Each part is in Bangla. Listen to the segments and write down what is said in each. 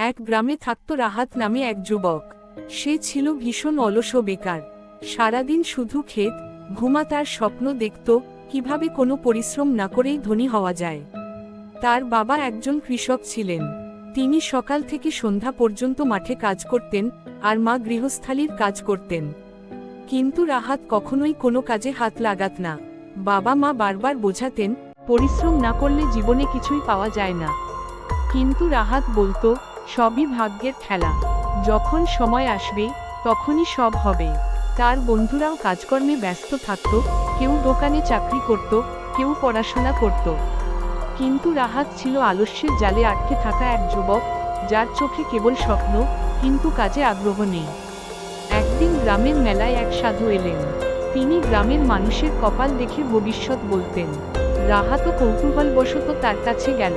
এক গ্রামে থাকত রাহাত নামে এক যুবক। সে ছিল ভীষণ অলস ও বেকার। সারাদিন শুধু ক্ষেত ঘুমা, তার স্বপ্ন দেখত কিভাবে কোনো পরিশ্রম না করেই ধনী হওয়া যায়। তার বাবা একজন কৃষক ছিলেন। তিনি সকাল থেকে সন্ধ্যা পর্যন্ত মাঠে কাজ করতেন, আর মা গৃহস্থালির কাজ করতেন। কিন্তু রাহাত কখনোই কোনো কাজে হাত লাগাত না। বাবা মা বারবার বোঝাতেন, পরিশ্রম না করলে জীবনে কিছুই পাওয়া যায় না। কিন্তু রাহাত বলতো, সবই ভাগ্যের খেলা, যখন সময় আসবে তখনই সব হবে। তার বন্ধুরাও কাজকর্মে ব্যস্ত থাকত, কেউ দোকানে চাকরি করত, কেউ পড়াশোনা করত। কিন্তু রাহাত ছিল আলস্যের জালে আটকে থাকা এক যুবক, যার চোখে কেবল স্বপ্ন, কিন্তু কাজে আগ্রহ নেই। একদিন গ্রামের মেলায় এক সাধু এলেন। তিনি গ্রামের মানুষের কপাল দেখে ভবিষ্যৎ বলতেন। রাহাতও কৌতূহলবশত তার কাছে গেল।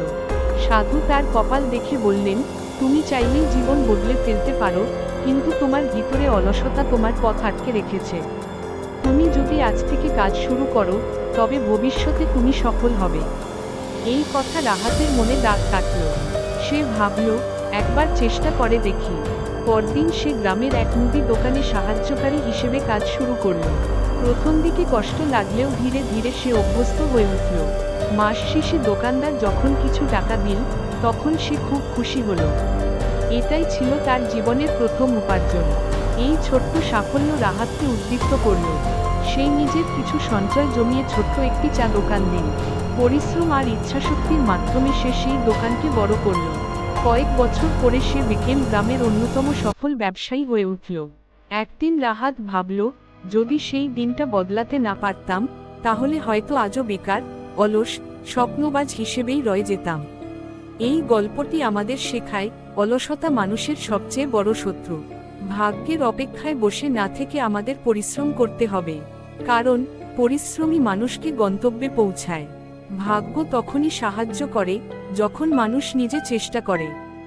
সাধু তার কপাল দেখে বললেন, তুমি চাইলেই জীবন বদলে ফেলতে পারো, কিন্তু তোমার ভিতরে অলসতা তোমার পথ আটকে রেখেছে। তুমি যদি আজ থেকে কাজ শুরু করো, তবে ভবিষ্যতে তুমি সফল হবে। এই কথা রাহাতের মনে দাগ কাটল। সে ভাবল, একবার চেষ্টা করে দেখি। পরদিন সে গ্রামের এক মুদি দোকানে সাহায্যকারী হিসেবে কাজ শুরু করল। প্রথম দিকে কষ্ট লাগলেও ধীরে ধীরে সে অভ্যস্ত হয়ে উঠল। মাস শেষে দোকানদার যখন কিছু টাকা দিল, তখন সে খুব খুশি হল। এটাই ছিল তার জীবনের প্রথম উপার্জন। এই ছোট্ট সাফল্য রাহাতকে উদ্দীপ্ত করল। সে নিজের কিছু সঞ্চয় জমিয়ে ছোট্ট একটি চা দোকান দিল। পরিশ্রম আর ইচ্ছাশক্তির মাধ্যমে সে সেই দোকানকে বড় করল। কয়েক বছর পরে সে বিকেল গ্রামের অন্যতম সফল ব্যবসায়ী হয়ে উঠল। একদিন রাহাত ভাবল, যদি সেই দিনটা বদলাতে না পারতাম, তাহলে হয়তো আজও বেকার, অলস, স্বপ্নবাজ হিসেবেই রয়ে যেতাম। এই গল্পটি আমাদের শেখায়, অলসতা মানুষের সবচেয়ে বড় শত্রু। ভাগ্যের অপেক্ষায় বসে না থেকে আমাদের পরিশ্রম করতে হবে, কারণ পরিশ্রমী মানুষকে গন্তব্যে পৌঁছায়। ভাগ্য তখনই সাহায্য করে, যখন মানুষ নিজে চেষ্টা করে।